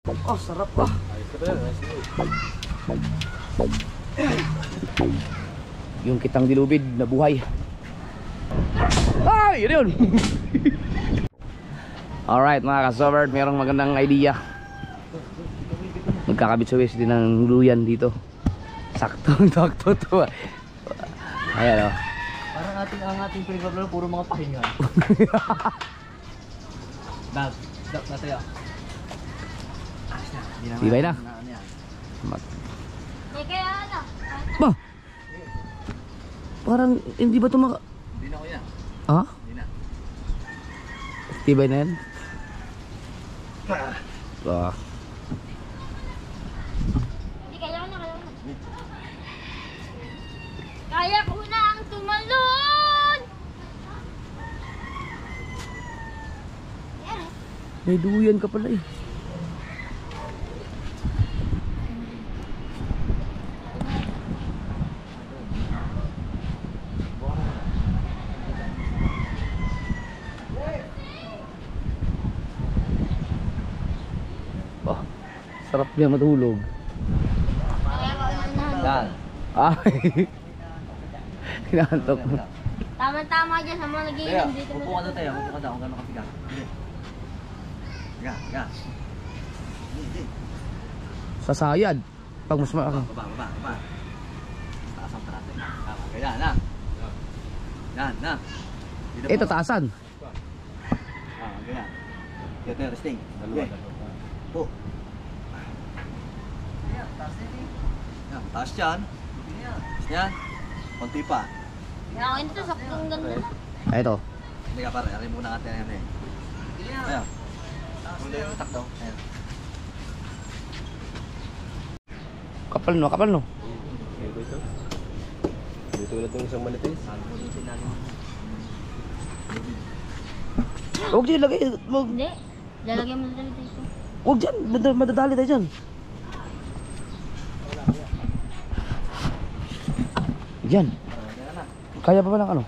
Oh, sarap ah. Yung kitang dilubid na buhay. Ay, yun yun. Alright mga ka-Sobert, mayroong magandang idea. Magkakabit sa waist din ng luyan dito. Sakto to. Ayan o. Parang ang ating pinagbablaro, puro mga pahinga. Dab na tayo. Tibay na. Kaya ano? Ba? Parang hindi ba tumaka... Hindi na ko yan. Ha? Hindi na. Tibay na yan? Ah. Hindi, kaya na. Kaya ko na ang tumalon! May duyan ka pala eh. Oh, sarap niya matulog. Kaya ko na. Yan. Ay. Hinahantok mo. Tama-tama dyan sa mga Tayo, nagiinom dito. upo ka daw tayo. Upo ka daw kung gano'n kapiga. Ga. Hindi. Sasayad. Pag mas Baba. Taas ang trate. Tama. Kaya na. Yan na. Ito taasan. Kaya. Kaya resting. Okay. Po. Yan, taas dyan. Yan. Konti pa. Kaya ko ito, saktong ganda na. Ito. Hindi ka pare, aray muna natin yan eh. Ayan. Muna yung takdaw. Ayan. Kapal no. Dito na itong isang manitis. Huwag dyan ilagay. Hindi. Lalagyan mo na dito ito. Huwag dyan. Madadali tayo dyan. Yan. Kaya pa ba ng ano?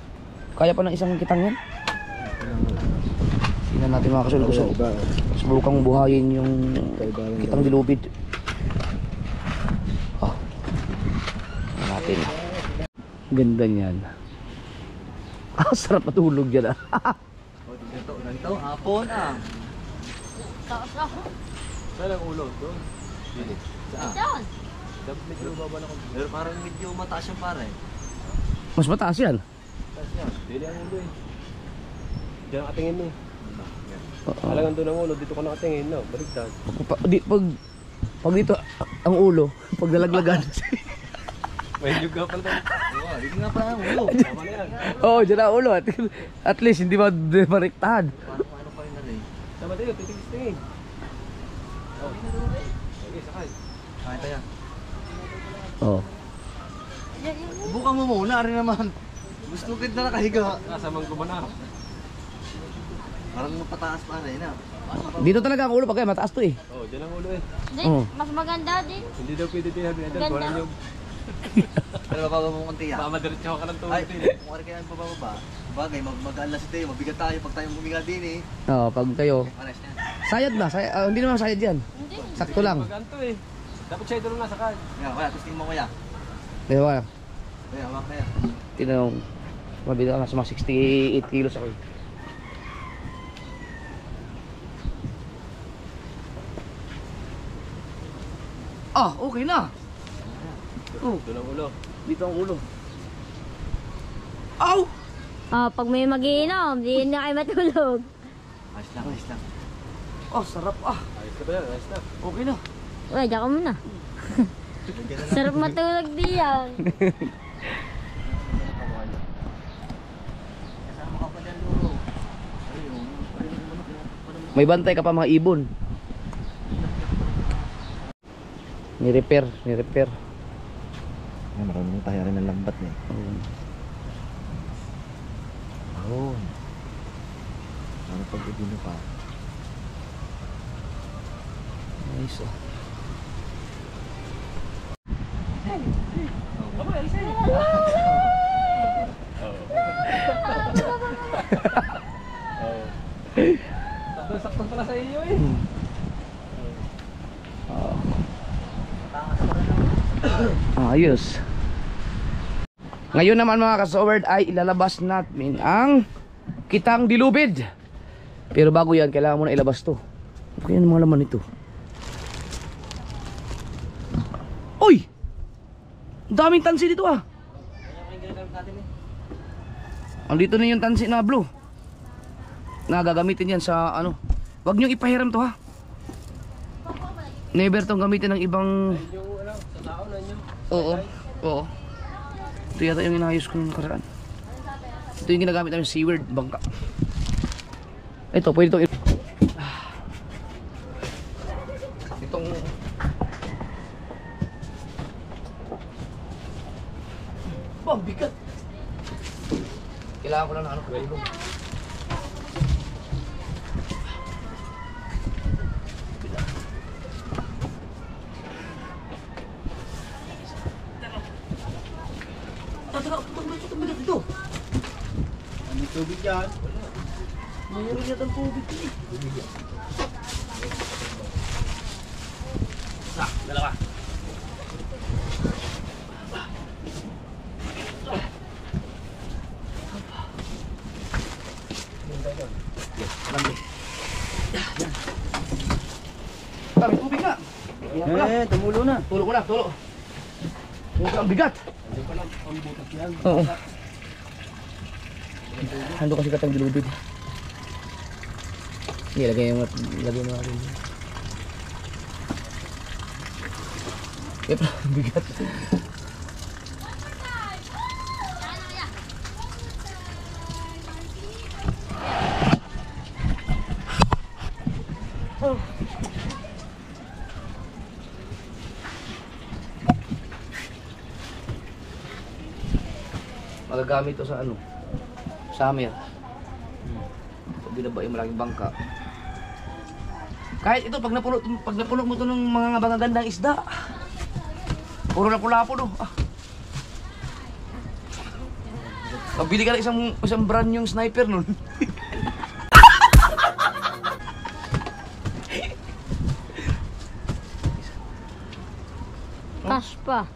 Kaya pa ng isang kitang yan? Tingnan natin mga kasul. Subukang buhayin yung kitang dilubid. Oh. Tingnan natin. Ganda niyan. Sarap matulog dyan ah. Ganito, hapon ah. Taos ako. Saan ang ulo? Doon? Dito. Saan? Saan? Dapat medyo baba na kung Pero parang medyo mataas yung pare. Mas mataas yan. taas yan. Dili ang ulo eh. Diyan ang katingin mo eh. Oo. Talagang doon ang ulo. Dito ko nakatingin. No? Baligtad. Pag dito ang ulo, pag nalaglagan. May nyug ka pala doon. Oo, dito nga pa ang ulo. Tama na yan. Oo, dyan ang ulo. At least hindi marektahan. Paano pa yun na rin? Tama tayo. Titigis-tingin. Oh. Okay, sakay. Kaya tayo. Oo. Bukan mo muna rin naman. Gusto ko na nakahiga. Kasamang gumana. Parang mapataas pa rin na. Dito talaga ang ulo pag kaya mataas to eh. Oh, dyan ang ulo eh. Hindi, Oo. mas maganda din. Hindi daw pwede tinabi na dyan. Ganda. Walang nyug. Pero mababa mo konti Baka ah. madiretso ka ng Ay, tubig eh. kung kaya bababa. Bagay, mag-alas tayo, mabigat tayo pag tayong bumiga din eh. Oo, pag kayo. Pares yan. Sayad na. Hindi naman sayad yan. Hindi. Sakto lang. Maganto eh. Dapat siya ito lang nasakay. Kaya, kaya, testing mo kuya. Diba? Kaya, hawak kaya. Tinanong. Mabila ka na sa mga 68 kilos ako eh. Ah, okay na. Oh, Ito lang ulo. dito ang ulo. Aw! Pag may magiinom, di na kayo matulog. Ayos lang, ayos lang. Oh, sarap ah. Ayos na ba yan? Ayos na. Okay na. Uy, diyan ka muna. Sarap matulog diyan. Kasama ka pa dyan, Luro. May bantay ka pa mga ibon. Ni-repair. Ay, marunong tayo rin ng lambat eh. Oo. Ano pag ibino pa? Nice ah. Sakto pala sa iyo eh. Ayos. Ngayon naman mga kasoward ay ilalabas natin ang kitang dilubid. Pero bago yan, kailangan mo na ilabas to. Ano yan ang mga laman nito? Uy! Ang daming tansi dito ah. Andito na yung tansi na blue. Na gagamitin yan sa ano. Huwag niyong ipahiram to ha. Never tong gamitin ng ibang... Oo. Oo. Ito yata yung inayos ko nung nakaraan. Ito yung ginagamit namin seaward bangka. Ito, pwede itong... Itong... Bang, bigat! Kailangan ko lang ng ano, kwello. May tubig yan. Mayroon yata ang tubig eh. Dalawa. May tubig na. Tumulo na. Tulo ko na, tulo. Ang bigat. Oo. Hando kasi katang dilubid. Hindi, lagay mo natin. Yep, bigat. Magagamit to sa ano? Summer. Pag binabae malaking bangka. Kahit ito pag napuno mo to ng mga magagandang isda. Puro lapu-lapu no. Ah. Pabili ka ng isang brand yung sniper nun. Cash pa.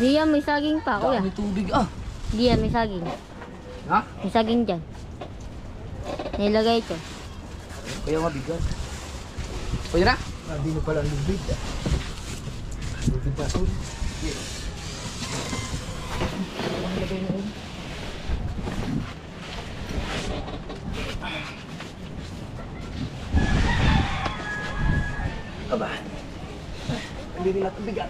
Diyan, may saging pa, kuya. Dami tubig ah. Diyan, may saging. Ha? May saging dyan. Nilagay ito. Kaya mabigat. Pwede na? Hindi na pala lubid. Lubid na sul. Aba. Hindi rin natin bigat.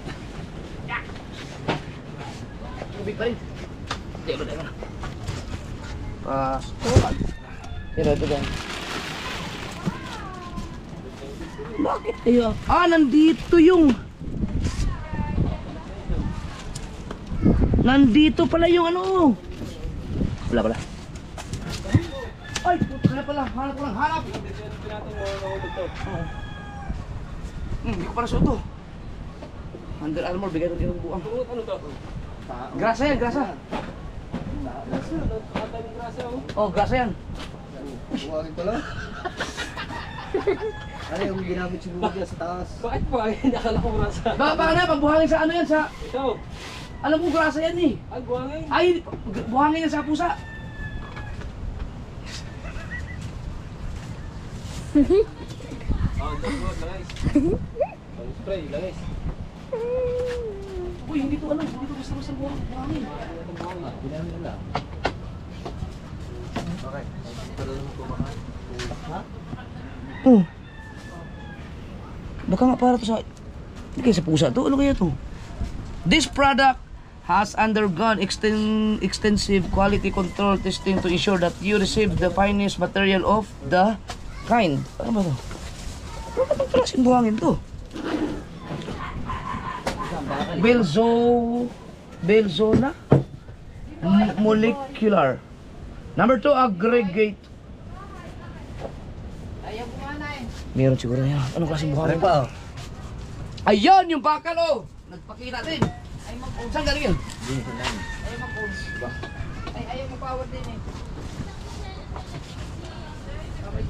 Tubig pa rin. Hindi, ba na. Pasok. Pero ito gan. Bakit tayo? Ah, nandito yung... Nandito pala yung ano. Wala pala. Ay, puto na pala. Hanap ko lang, hanap. Hindi ko para sa ito. Under Armour, bigay ito yung buang. Ano to? Grasa yan, grasa. Oh, grasa yan. Buwagin pala. Ano yung ginamit siguro dyan sa taas? Bakit po? Hindi akala ko grasa. Baka na, pagbuhangin sa ano yan, sa... Ito. Alam mo, grasa yan eh. Ay, buwangin. Ay, buhangin yan sa pusa. Oh, don't work, guys. Pang spray, guys. Uy, hindi to ano, hindi to basta-basta buhangin. Ginamit na lang. Okay. Pero naman kumakain. Ha? Oh. Baka nga para to sa... Hindi kaya sa pusa to, ano kaya to? This product has undergone extensive quality control testing to ensure that you receive the finest material of the kind. Ano ba to? Ano ba itong klaseng buhangin to? Belzona molecular. Number 2, aggregate. Meron siguro yan. Anong klaseng buhangin? Ano ba? Ayun, yung bakal oh! Nagpakita din. Saan galing yun?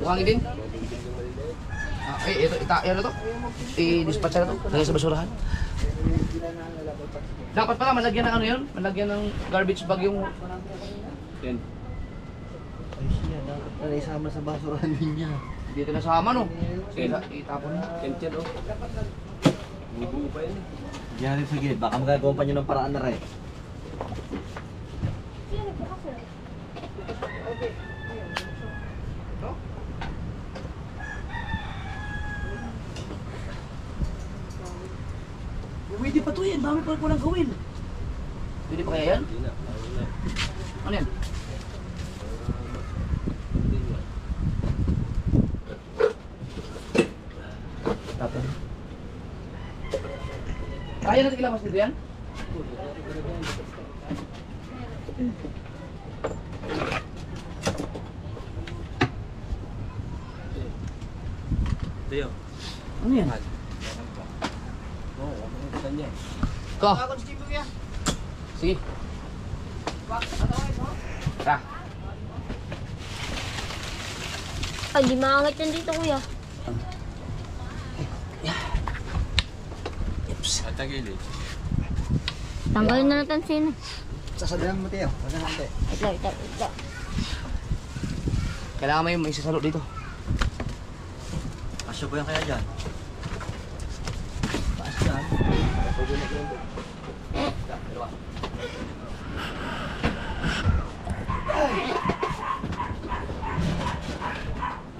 Buhangin din. Ano to? I-dispatch na to. Lagay sa basurahan. Dapat pala malagyan ng ano yun? Malagyan ng garbage bag yung... Yan. Ay siya, dapat na isama sa basurahan din niya. Dito nasama no? Sige, itapon na. Yan, oh. Bubuo pa yan eh. Diyan sa gilid, baka magagawa pa niyo ng paraan na rin. Pwede pa to yan, dami pa walang gawin. Pwede pa kaya yan? Hindi na. Ano yan? Tapos, Kaya natin ilabas dito yan? Tayo. Ano yan? Oo, ano niya. Ko. Sige. Tara. Ay, di maangat yan dito, kuya. At tagilid. Tanggalin na natin sino. sasabihan mo tayo. Wala na ate. Wait lang. Kailangan may isasalo dito. Asya po yan kaya dyan? Taas dyan.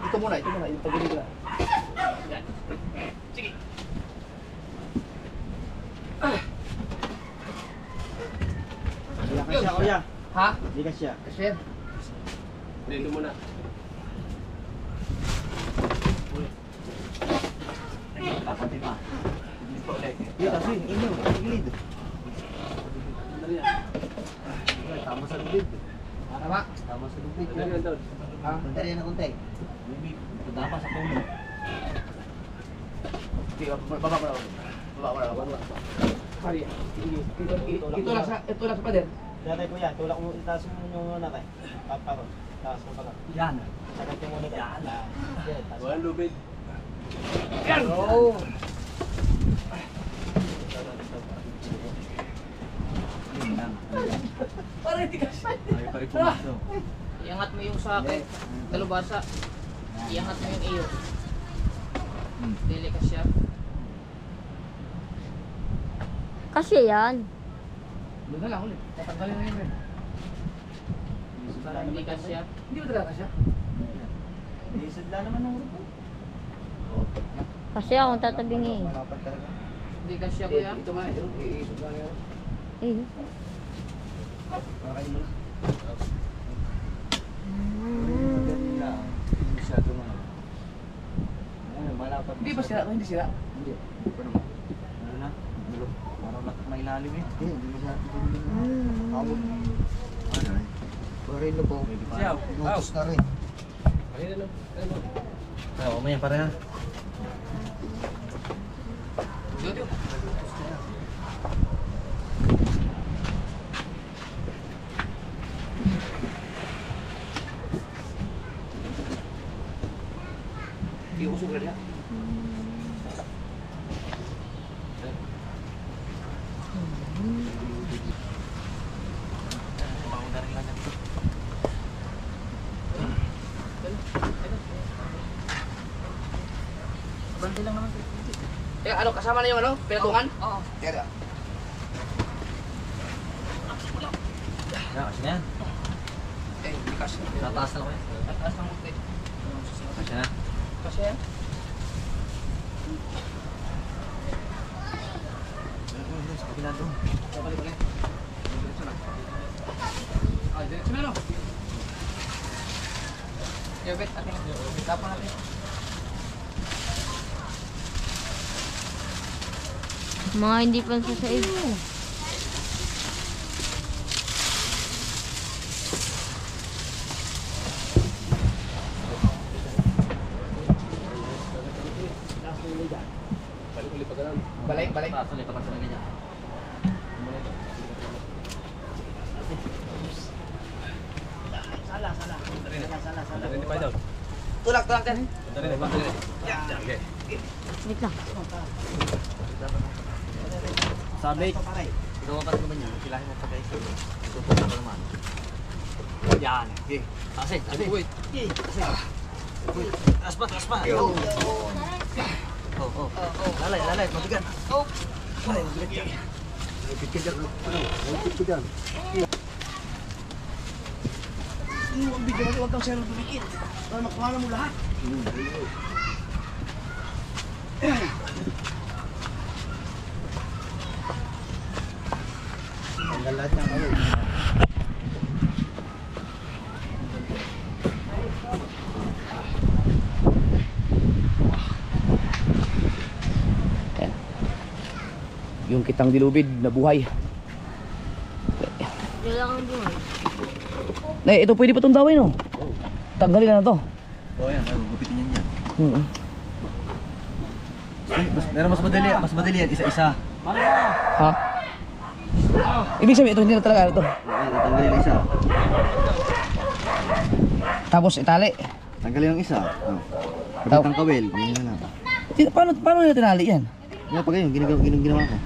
Ito muna. Yung pagulong ko na. Sige. Wala ka siya, kuya. Ha? Hindi ka siya. Kasi yan. Dito muna. Kapati pa. Yan kasi, inyo, gilid. Tama sa lubid. Tama. Tama sa lubid. Ano yan daw? Ha? Kunti rin na kunti. Tama sa puno. Sige, baba. Hari. Ito lang sa pader. Dati kuya, tulak mo, itaas mo yung anak eh. Papa ko, taas mo pala. Yan. Sagat mo muna yan. Walang lubid. Yan! Oo. Para hindi ka siya. Ay, pare pumasok. Iangat mo yung sa akin, talubasa. Iangat mo yung iyo. Dili ka siya. Kasi yan. Doon na lang ulit. Tatanggalin na yun rin. Hindi ka siya. Hindi ba talaga siya? Isadla naman ng grupo. Kasi akong tatabingin. Malapat talaga. Hindi ka siya, kuya. Ito man. Iisip lang yun. Eh. Kakain mo na. Masyado nga. Ayun, malapat. Hindi ba sila? Hindi sila? Hindi. Ano na? Dulo. Parang mailalim eh. Hindi masyado. Tawag. Ano eh? Baril na po. Siyaw. Lutos na rin. Ayun ano. Oo, umaya pare ha. Dito. Iusog na niya. Bante lang naman. Eh, ano, kasama na yung ano? Pinatungan? Oo. Teka. Yan, kasi na yan. Eh, hindi kasi. Tataas na ako yan. Tataas ng muti. Kasi na. Kasi yan. Sa kabila doon. Balik. Diretso na. Ah, diretso na no? Yobet, atin. Tapon natin. Mga hindi pa sa saib. Balik ulit pa ganun. Balik. Taas ulit kapag sa ganyan. Rin pa daw. Tulak din. Wait lang. Sabi. Ikaw ang naman niya. Silahin mo pa guys. Tutukan ko naman. Yan. Okay. Kasi. Wait. Taas pa. Oh. Lalay. Mabigat. Oh. Mabigat yan. Ang bigyan mo, huwag kang sero tumikit. Para makuha mo lahat. Tanggal lahat ng away. Yung kitang dilubid na buhay. Diyan lang ang buhay. Ito pwede pa itong dawin, no? Tanggalin na to. Yan. Gupitin yan yan. Meron mas madali yan. Isa-isa. Ha? Ibig sabihin, ito hindi na talaga ito. Tanggalin yung isa. Tapos itali. Tanggalin yung isa. Kabit ang kawil. Ganyan na lang. Paano nila tinali yan? Yan pa ganyan. Ginawa ko.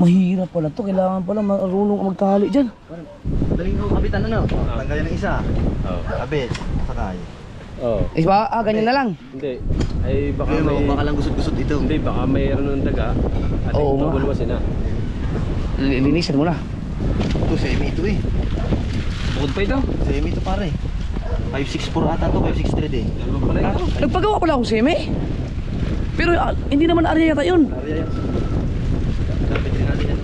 Mahirap pala to. Kailangan pala marunong magtali dyan. Daling ko kabitan ano? Tanggalin ang isa. Kabit. Sakay. Oo. Ganyan na lang. Hindi. Ay baka Ayun, may... baka lang gusot-gusot ito. Hindi, baka mayroon ng daga. At Oo, ito nga. bulwasin na. Linisan mo na. Ito, semi ito eh. Bukod pa ito. Semi ito pare. 564 ata to, 563 din. Dalawa pala ito. Nagpagawa pala akong semi. Pero hindi naman area yata yun. Ariya yan. Kapit rin natin yan.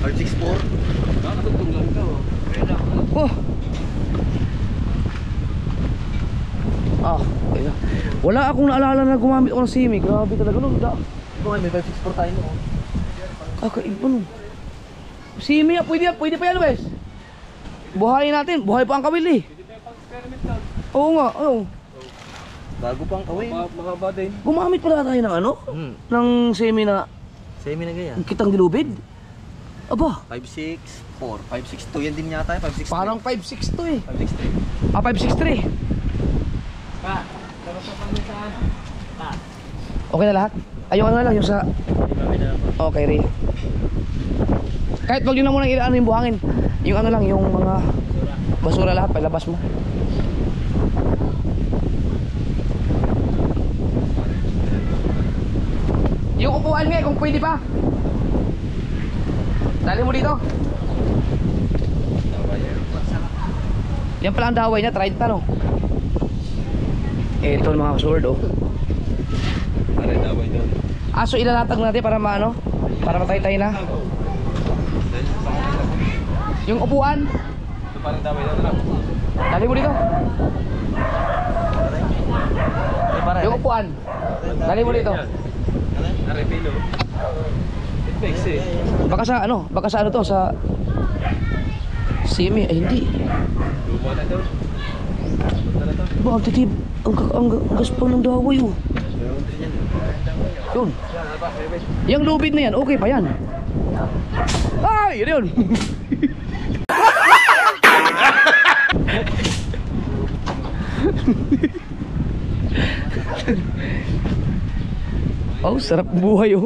564. Nakakatugtong lang ito. Oh. Okay na. Wala akong naalala na gumamit ako ng semi. Grabe talaga nun. Ito nga, may 564 tayo noon. Kakaiba nun. Semi, pwede pa yan, Wes. Buhayin natin. Buhay pa ang kawil eh. Oo nga, oo. Bago pa ang kawin. Mahaba din. Gumamit pala tayo ng ano? Ng semi na Semi na ganyan. kitang dilubid. Aba, 564. 562 yan din yata, 563. parang 5.6 to eh. 563. 5.63. Okay na lahat? Ayun ano na lang yung sa... Okay, Ray. Kahit wag nyo na munang ilaan yung buhangin. Yung ano lang, yung mga basura lahat, palabas mo. Yung upuan nga, kung pwede pa. Dali mo dito. Yan pala ang daway niya, 30 no? Ito mga sword oh. Pare, daway doon. So ilalatag natin para maano? Para matay-tay na. Yung upuan, Ito parang daway doon. dali mo dito. Yung upuan, dali mo dito. Arepilo. It makes it. Baka sa ano to, sa semi, ay hindi. Luma na ito. Punta na ito. Diba, ang titib, ang gaspang ng daway oh. Yun. Yung lubid na yan, okay pa yan. Ay, yun. Oh, sarap buhay oh.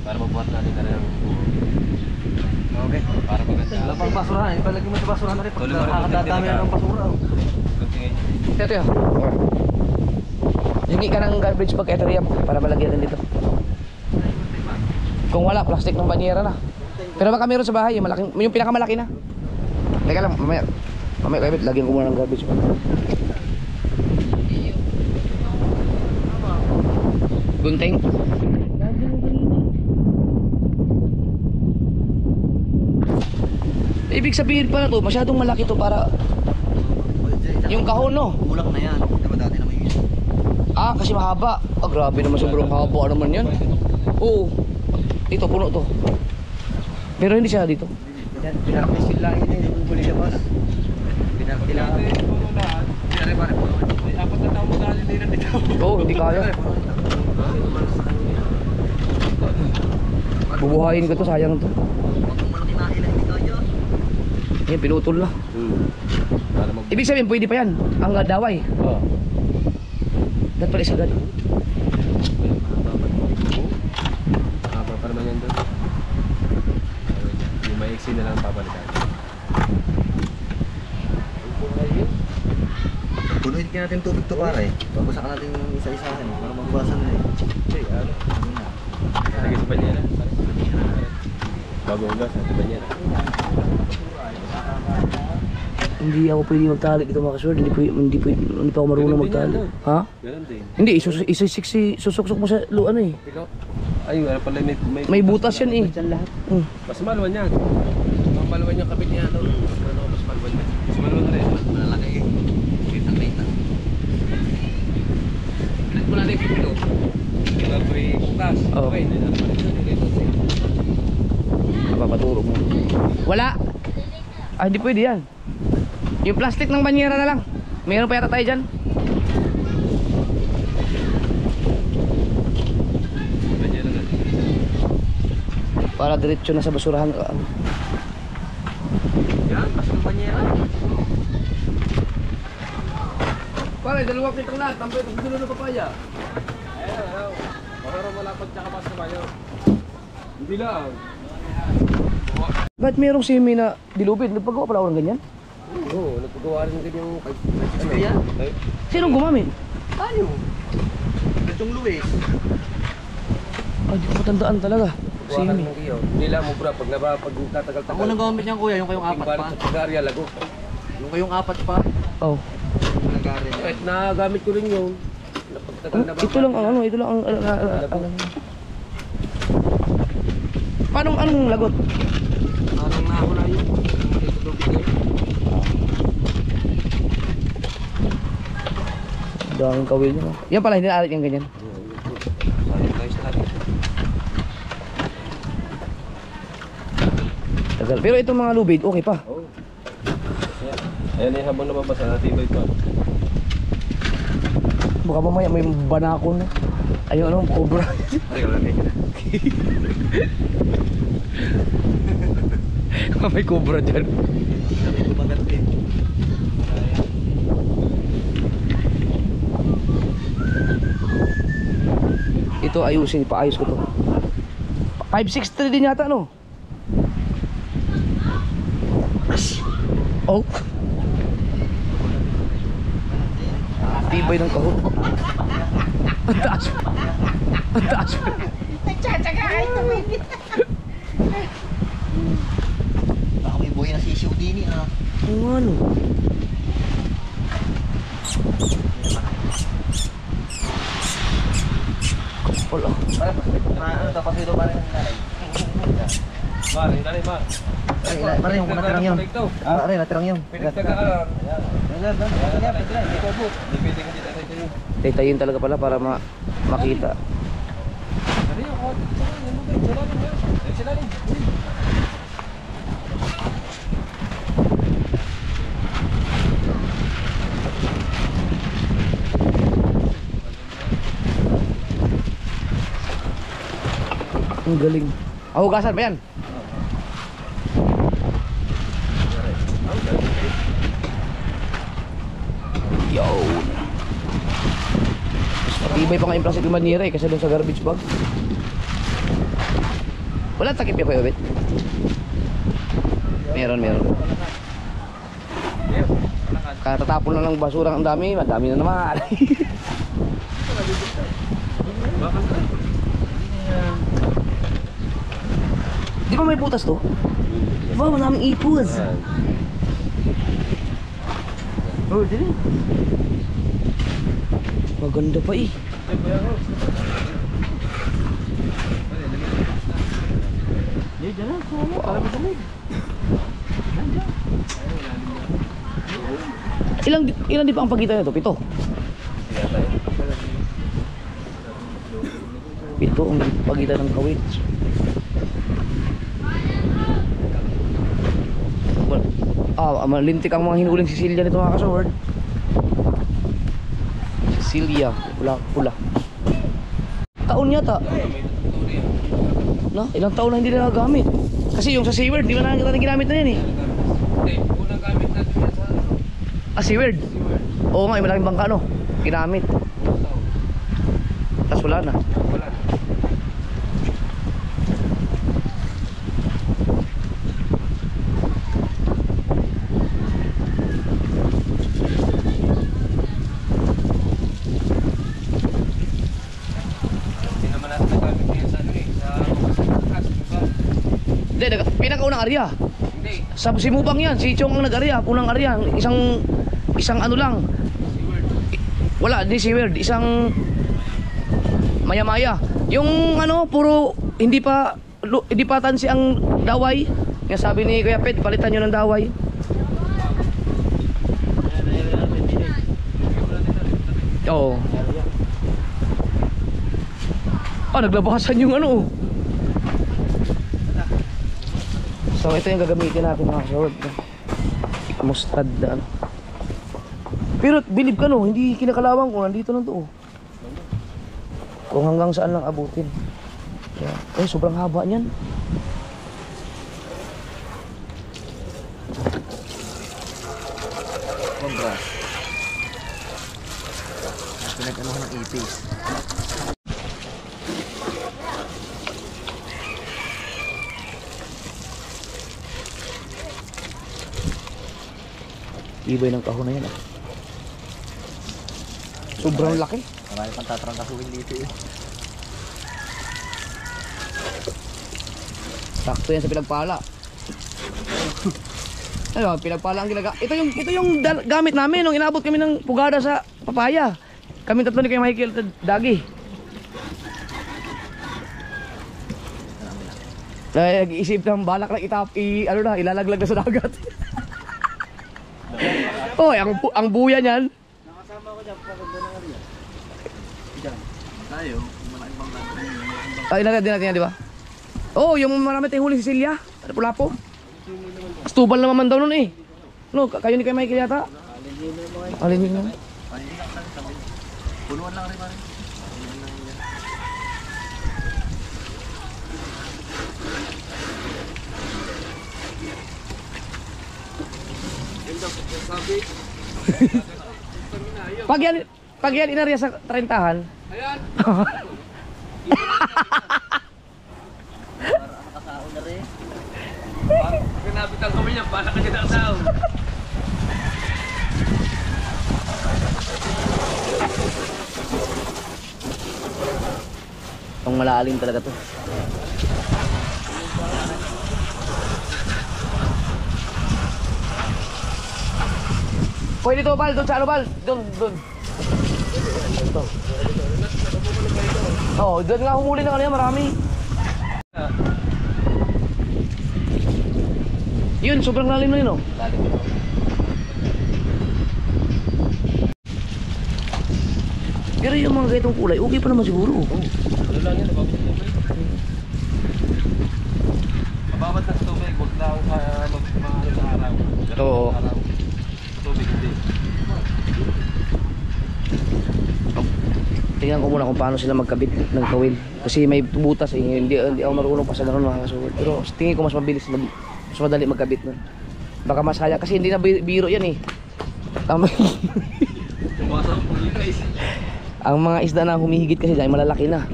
Para mabuhat natin na rin. Okay. Para maganda. Wala pang basurahan. Ipalagay mo sa basurahan na rin. Pag Tuloy mo rin nakakadami na ng basura. Ito yun. Hingi ka ng garbage bag ito riyan para malagyan din dito. Kung wala, plastic ng banyera na. Pero baka meron sa bahay, yung, malaking, yung pinakamalaki na. Teka lang, mamaya kaibit, lagyan ko muna ng garbage bag. Gunting. Ibig sabihin pala to, masyadong malaki to para yung kahon no. Bulak na yan. Diba dati na may yun? Kasi mahaba. Grabe naman, sobrang haba naman yan. Oo. Ito, puno to. Pero hindi siya dito. Pinarkisil lang yun eh. Hindi buli siya boss. Pinarkisil lang. Pare. May 4 na taon mo na hindi na dito. Oo, hindi kaya. Bubuhayin ko to, sayang to. Huwag mong malaki na ilan. Hindi kaya. Yan, pinutol na. Para mag... Ibig sabihin, pwede pa yan. Ang daway. Oo. Dapat pala isagad. Haba pa naman yan doon. Yung may exit na lang papalitan. Punuin ka natin tubig to pare. Babasakan natin yung isa-isahan para magbasan na eh. Hindi, ano? Lagay sa banyera. Bago ugas, sa banyera. Hindi ako pwede magtali dito mga kasword. Hindi pa ako marunong magtali. Ha? Ganun din. Hindi, isusuksok mo sa ano eh. Ikaw? Ay, ano pala May butas yan eh. Mas maluwan yan. Mas maluwan yung kabit niya. Ano? Mas maluwan yan. Mas maluwan rin. Malalaki eh. Kitang-kita. Pinag mo natin yung pipilo. Ikaw ko yung bukas. Oo. Okay, hindi na naman ito. Mapapaturo mo. Wala. Ah, hindi pwede yan. Yung plastic ng banyera na lang. Meron pa yata tayo dyan. Banyera na. Para diretso na sa basurahan. Yan, pasok ng banyera. Pare, dalawang kitang lahat. Tampay itong dulo ng papaya. Ayun, ayun. Mahoro malapad tsaka pas na bayo. Hindi lang. Ba't merong semi na dilubid? Nagpagawa pala ako ng ganyan? Oo, nagpagawa rin ng ganyang ano yan? Sinong gumamit? Tayo. Gachong Luis. Ah, di ko matandaan talaga. Semi. Semi. Hindi lang mo bro, pag tatagal-tagal. Ako nang gamit niyan kuya, yung kayong apat pa. Sa pag-area, lago. Yung kayong apat pa. Oh. Nag-aaral. Kahit nagamit ko rin yun. Napagtagal na ba? Ito lang ang ano, ito lang ang Paano anong lagot? Anong nahula yun? Daming kawil niya. Yan pala, hindi na alit yung ganyan. Tagal. Pero itong mga lubid, okay pa. Oo. Ayan yung habang nababasa, natibay pa. Baka mamaya may banakon na. Ayun ano, cobra. May cobra dyan. Tumagat din. Ito ayusin, paayos ko to. 563 din yata no? Oh. Tibay ng kahon. Ang taas. Ang taas. Baka may buhay na sisiw din ah. Kung ano. Kapal ah. Ano dapat dito pare ng nanay? Mar, dali Mar. Pare yung natirang yun. Pare natirang yun. Pinagtagaan. Taytayin talaga pala para makita. Dali yung konti. Salalim. Ang galing. Hugasan pa yan. Yun. Mas matibay pa nga yung plastic ng banyera eh kasi doon sa garbage bag. Wala takip yung kuya, Bet? Meron. Katatapon na ng basura ang dami. Madami na naman. Di ba may putas to? Wow, maraming ipos. Oh, dili. Maganda pa eh. Ilan di pa ang pagitan nito? 7. 7 ang pagitan ng kawit. Malintik ang mga hinuling Cecilia nito mga kasword. Cecilia, pula. Taon yata. No? Ilang taon na hindi na nagamit. Kasi yung sa Saver, di ba na ginamit na yan eh. Hindi, unang gamit natin yan sa Seaward. Oo nga, yung malaking bangka no. Ginamit. Tapos wala na. wala. Hindi naman natin nagamit yan sa ano eh, sa taas, diba? Hindi, pinakaunang area. Hindi, Sa Simubang yan, si Chong ang nag-area, unang area, isang ano lang. Wala, di Seaward, isang maya-maya. Yung ano, puro hindi pa tansi ang daway. Kaya sabi ni Kuya Pet, palitan nyo ng daway. Oo. Naglabasan yung ano. So ito yung gagamitin natin mga sword. Mustad na ano. Pero believe ka no, hindi kinakalawang ko nandito lang to. Kung hanggang saan lang abutin. Kaya, sobrang haba niyan. Kontra. Pinag-anuhan ng ipis. Ibay ng kahon na yan ah. Sobrang laki. Marami pang tatrangkasuhin dito eh. Sakto yan sa pinagpala. Ano, pinagpala ang ginaga. Ito yung gamit namin nung inabot kami ng pugada sa papaya. Kami tatlo ni kay Michael at Dagi. Nag-iisip ng balak na ilalaglag na sa dagat. Oh, ang buya niyan. Nakasama ko dyan, pagod na rin. Diyan. Tayo, malaking bang natin. Ay, din natin yan, di ba? Oh, yung marami tayong huli si Celia. Lapu-lapo. Stubal naman daw nun eh. No, kayo ni kay Michael yata? Alinin naman. Punuan lang rin pa rin. Pag yan inarya sa 30-han. ayan. Nakasao na rin. Ginabit ang kami niya, para ka dyan ang tao. Ang malalim talaga to. Pwede to, Bal. Doon sa ano, Bal? Doon. Ito. Oo, doon nga humuli na kanina. Marami. Yun, sobrang lalim na yun, oh. Pero yung mga ganitong kulay, okay pa naman siguro, oh. Ano lang yan, nababot ng tubig. Mababad na sa tubig, huwag na akong mag-mahalo sa araw. Oo. Tubig, hindi. Tingnan ko muna kung paano sila magkabit ng kawil. Kasi may butas eh. Hindi ako marunong pa sa ganun mga kasuwad. Pero tingin ko mas mabilis, mas madali magkabit nun. Baka masaya kasi hindi na biro yan eh. Tumasok po yun guys. Ang mga isda na humihigit kasi dyan malalaki na.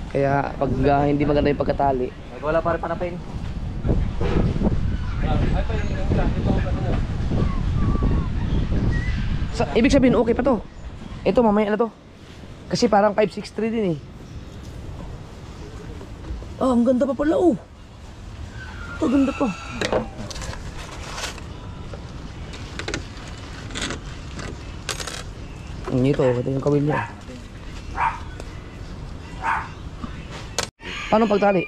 Kaya pag hindi maganda yung pagkatali. Wala pa rin panapin. Ay pa yung isa, ito ang ano. Ibig sabihin okay pa to. Ito mamaya na to. Kasi parang 563 din eh. Oh, ang ganda pa pala oh. Ito ganda pa. Ito yung kawil niya. Paano pagtali?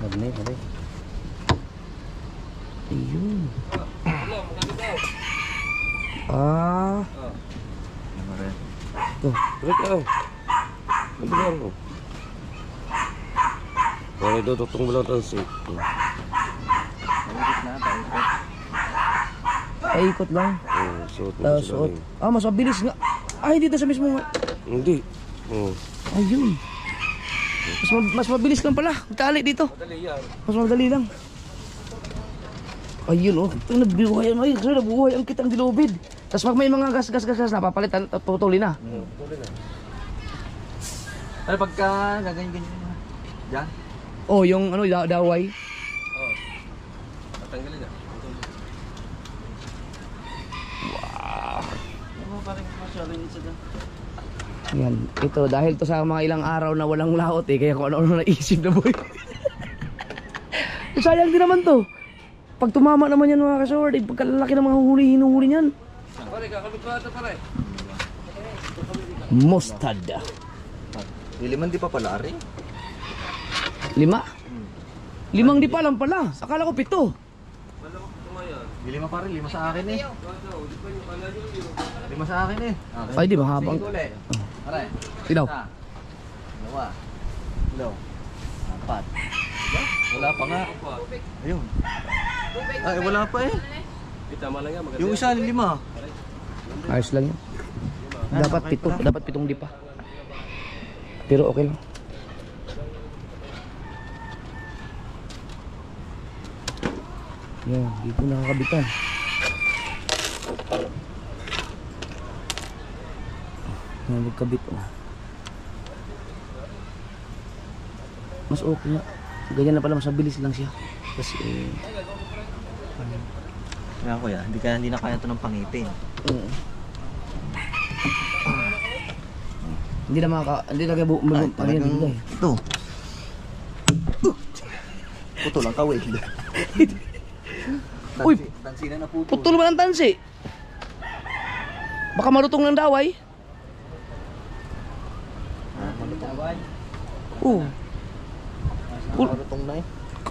Magnet. Ayun. Ah. Ano rin? Kaya ito, tutong mo lang ito. Maligit na tayo. Ay, ikot lang. Tapos suot. Mas mabilis nga. Ay, dito sa mismo. Hindi. Oh. Ayun. Mas mabilis lang pala. Tali dito. Madali yan. Mas madali lang. Ayun oh. Ito nabuhay ano. Kasi nabuhay ang kitang dilubid. Tapos pag may mga gas napapalitan at putulin na. Ano pagka gaganyan-ganyan na? Diyan? Oh, yung ano, daway. Oo. Tatanggalin na. Ano pa rin masyado yun sa dyan? Yan. Ito, dahil to sa mga ilang araw na walang laot eh. Kaya kung ano-ano naisip na boy. Sayang din naman to. Pag tumama naman yan mga kasword, eh, pagkalalaki ng mga hinuhuli niyan. Pare, kakabit pa ito pare. Mostarda. Liliman di pa pala rin. 5? 5 di pa lang pala. Akala ko 7. Lima pa rin, 5 sa akin eh. 5 sa akin eh. Ay, di mahabang. Sige ulit. Pare. Tinaw. 2. 4. Wala pa nga. Ayun. Ay, wala pa eh. Tama lang yan. Maganda. Yung isa, 5. Ayos lang yun. Dapat 7. Dapat 7 di pa. Pero okay lang. Yan, dito nakakabitan. Yan, magkabit oh. Mas okay nga. Ganyan na pala, mas mabilis lang siya. Kasi Kaya kuya, hindi na kaya ito ng pangipin. hindi na kaya ano yan bigay. Ito. Puto lang kawin. Uy! Tansi na puto. Putol ba ng tansi? Baka marutong ng daway. Oh. Marutong na eh.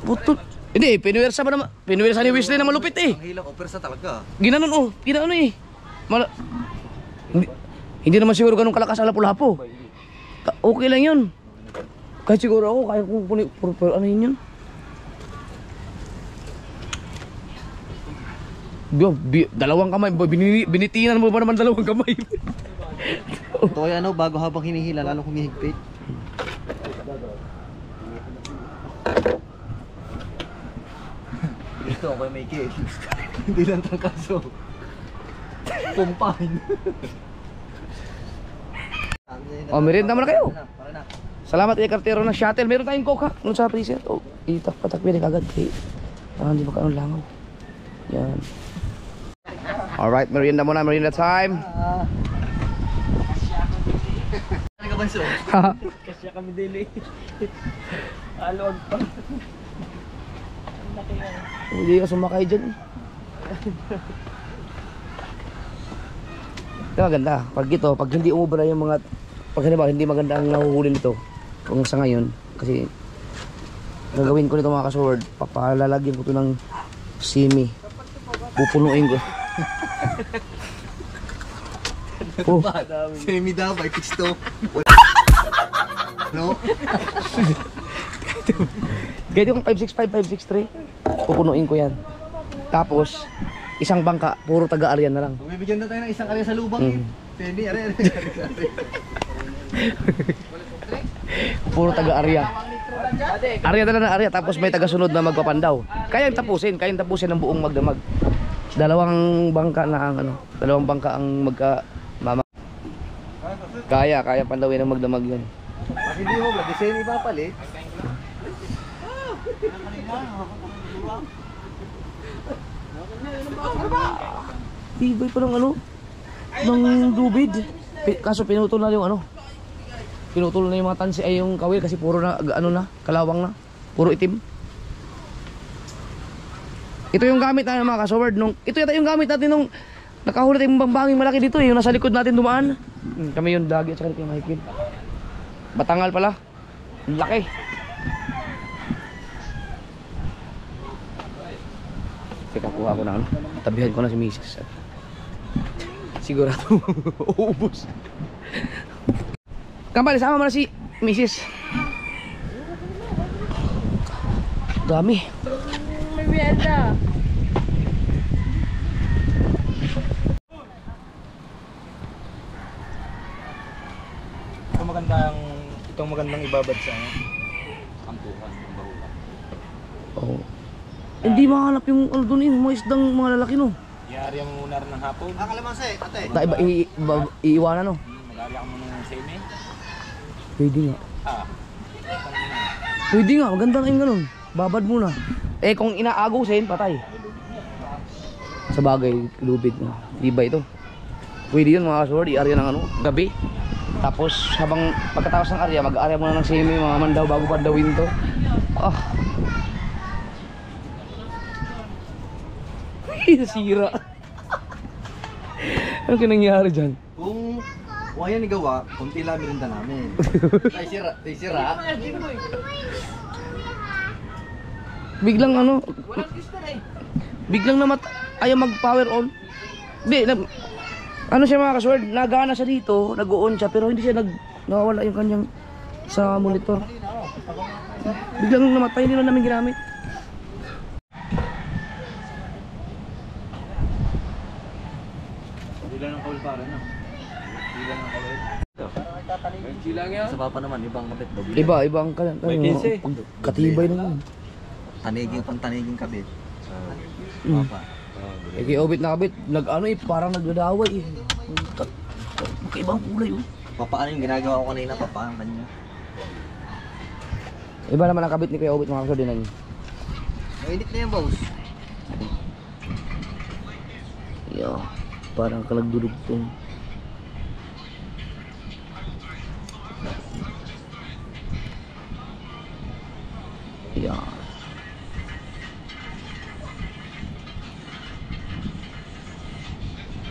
Putol. Hindi, pinuwersa ba naman? Pinuwersa ni Wesley na malupit eh. Ang hilang opersa talaga. Ginanon oh. Ginanon eh. Hindi naman siguro ganun kalakas ang lapu-lapo. Okay lang yun. Kahit siguro ako, kaya kong pero ano yun yun? Dalawang kamay. Binitinan mo ba naman dalawang kamay? Ito ay ano, bago habang hinihila, lalong humihigpit. Dito ako may cake. Hindi lang trangkaso. Pumpahin. Merienda muna kayo. Para na. Salamat kay kartero ng shuttle. Meron tayong coke ha? Nung sa freezer. Oh, patakpin agad. Parang hindi magkaano langaw. Yan. Alright, merienda muna. Merienda time. Ano ka ba so? Kasya kami dili. Alog pa. Hindi ka sumakay dyan. Ito maganda. Pag hindi umubra yung mga... Pag hindi maganda ang nahuhuli nito. Kung sa ngayon. Kasi gagawin ko nito mga kasword. Papalalagyan ko ito ng simi. Pupunuin ko. Oh. Semi daw, by pitch to. No? Kaya yung 565, 563. Pupunuin ko yan. Tapos, isang bangka, puro taga-aryan na lang. Bibigyan na tayo ng isang area sa lubang eh. Pwede, are. Puro taga-arya. Arya na lang na arya, tapos may taga-sunod na magpapandaw. Kayang tapusin ng buong magdamag. Dalawang bangka ang mama. Kaya pandawin ng magdamag yun. Pag hindi mo, mag-design ipapalit. Tibay pa ng ng lubid. Kaso pinutol na yung pinutol na yung mga tansi ay yung kawil kasi puro na kalawang na. Puro itim. Ito yung gamit natin mga kasoward ito yata yung gamit natin nung nakahuli tayong bambanging malaki dito yung nasa likod natin dumaan. Kami yung dagi at saka yung mahikid. Batangal pala. Laki. Teka, kuha ko na tabihan ko na si Mrs. Sigurado uubos. Kampal, sama mo na si Mrs. Dami. May merienda. Kung magandang Itong magandang ibabad sa Kampukan, ang bahulan. Oo. Hindi mahanap yung ano doon yung mga isdang mga lalaki no. Iyari ang unar ng hapon. kalamansi, ate. Iiwanan no. Mag-ari ako muna ng seme. Pwede nga. Ah. Pwede nga, maganda na yung ganun. Babad muna. Eh kung inaagusin, patay. Sa bagay, lubid na. Iba ito. Pwede yun mga kasword, i-arya ng ano, gabi. Tapos habang pagkatapos ng arya, mag-arya muna ng semi, mga mandaw bago pandawin to. Ah. Sira. Ano ka nangyari dyan? Kung wala ni gawa, konti lang merinda namin. Tay sira. Biglang ano, biglang ayaw mag-power on. Ano siya mga kasword, nagana siya dito, nag-on siya, pero hindi siya nawawala yung kanyang sa monitor. Biglang namatay, hindi na namin ginamit. Bilang ng kawil pare na. Bilang ng kawil. Silang yan. Sa papa naman, ibang kabit. Iba ang May 15. katibay naman. Pantaniging kabit. Mm. Papa. Eh kay Obit na kabit, nag-ano parang nagdadaway eh. Magkaibang kulay oh. Papa, ano yung ginagawa ko kanina, papa, ang kanya. Iba naman ang kabit ni Kuya Obit mga kasword din. Mainit na yan, boss. Yo, parang kalagdudugtong. Yan.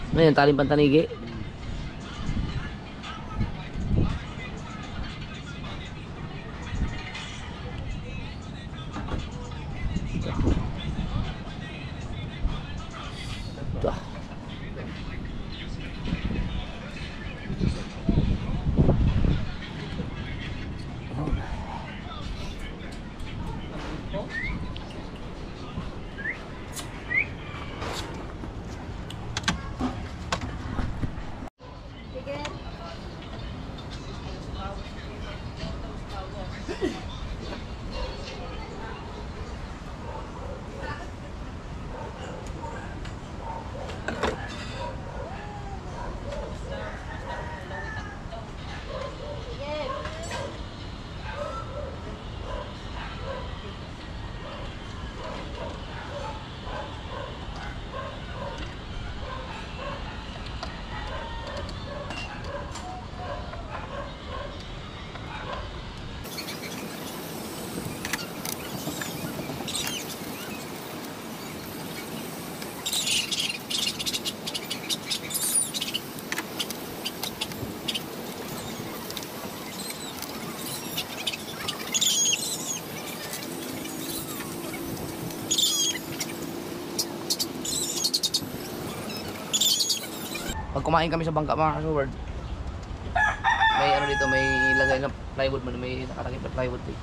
Ngayon, taling pantanigi. Ito. Pag kumain kami sa bangka mga kasword, may ano dito, may lagay na plywood man, may nakatakip na plywood eh.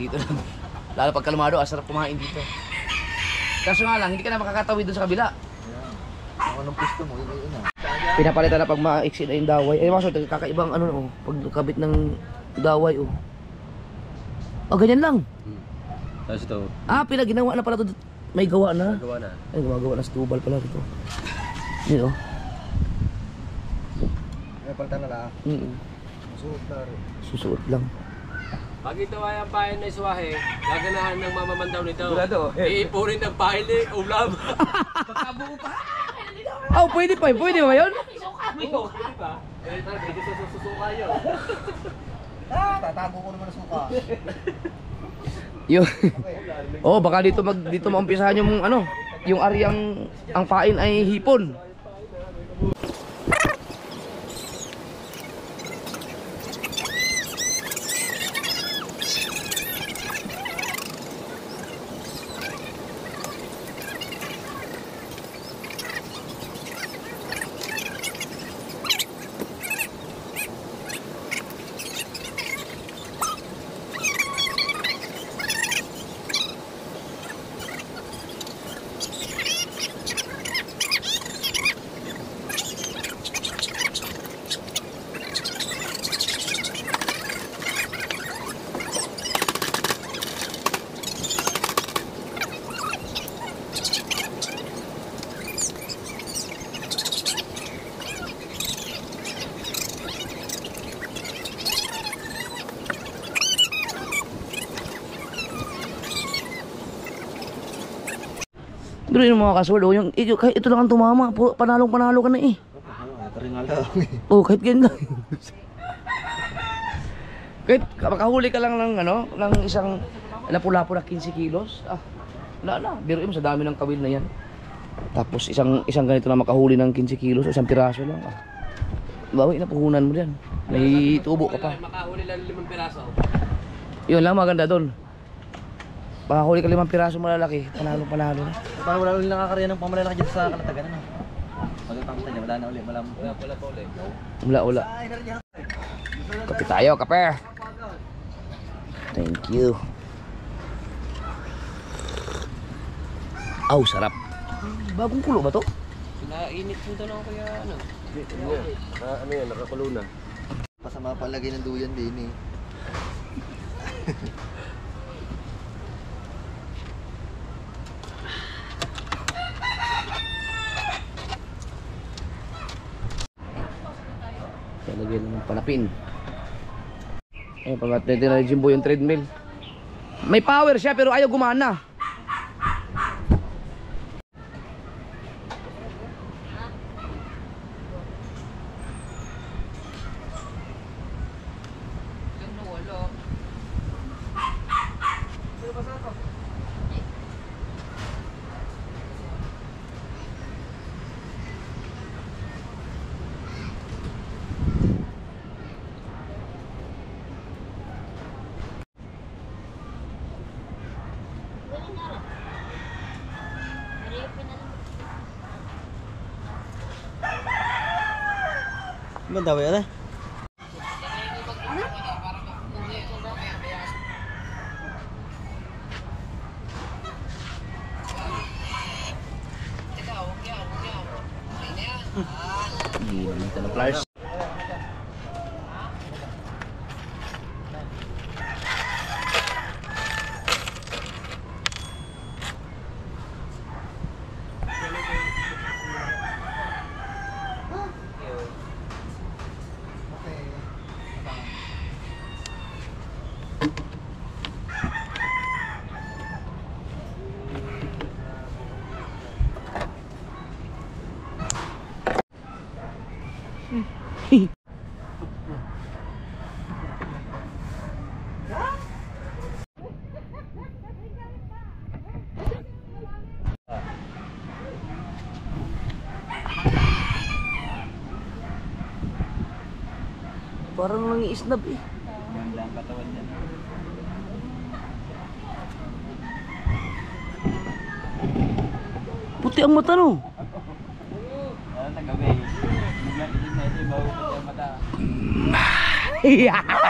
Dito lang. Lalo pag kalmado, asarap kumain dito. Kaso nga lang, hindi ka na makakatawid doon sa kabila. Kung anong gusto mo, yun na. Pinapalitan na pag ma-exit na yung daway. Mga kasword, kakaibang ano oh, pag kabit ng daway oh. Ganyan lang. Tapos ito, Pinaginawa na pala to. May gawa na. gawa na. Ay, gumagawa na stubal pala dito. Yun oh. May paltan na lang. Masuot na rin. Susuot lang. Pag ito ay ang pahin na iswahe, gaganahan ng mamamandaw nito. Iipurin ng pahin ni ulam. Pagkabuo pa. Pwede pa. Pwede ba yun? Oo, pwede ba? Medyo susuka yun. Tatago ko naman na suka. Yun. Baka dito maumpisahan yung ano, yung aryang ang pain ay hipon. Pero yung mga kasword, oh, kahit ito lang ang tumama, panalong-panalo ka na eh. Ito rin nga lang eh. Oh, kahit ganyan lang. Kahit makahuli ka lang ng ano, ng isang lapu-lapu na 15 kilos. Wala na. Biruin mo sa dami ng kawil na yan. Tapos isang ganito na makahuli ng 15 kilos o isang piraso lang. Bawi na puhunan mo diyan. May tubo ka pa. Makahuli lang 5 piraso. Yun lang maganda doon. Makahuli ka 5 piraso malalaki, panalo na. Parang wala ulit nakakariyan ng pamalalaki dyan sa Kalatagan, ano? Pagkakita niya, wala na ulit, wala pa ulit. Wala. Kape tayo, kape. Thank you. Aw, sarap. Bagong kulo ba to? Pinainit mo daw ako kaya ano. Ano yan, nakakulo na. Pasama palagay ng duyan din eh. Lagyan ng panapin. Ayun, pag-atente na Jimbo yung treadmill. May power siya pero ayaw gumana. Ganda ba yan eh? Dito na pliers. Parang nangiisnab eh. Ganda ang katawan niya. Puti ang mata no. Ano tagabi? Biglang isin na ito, bago ko yung mata. Yeah.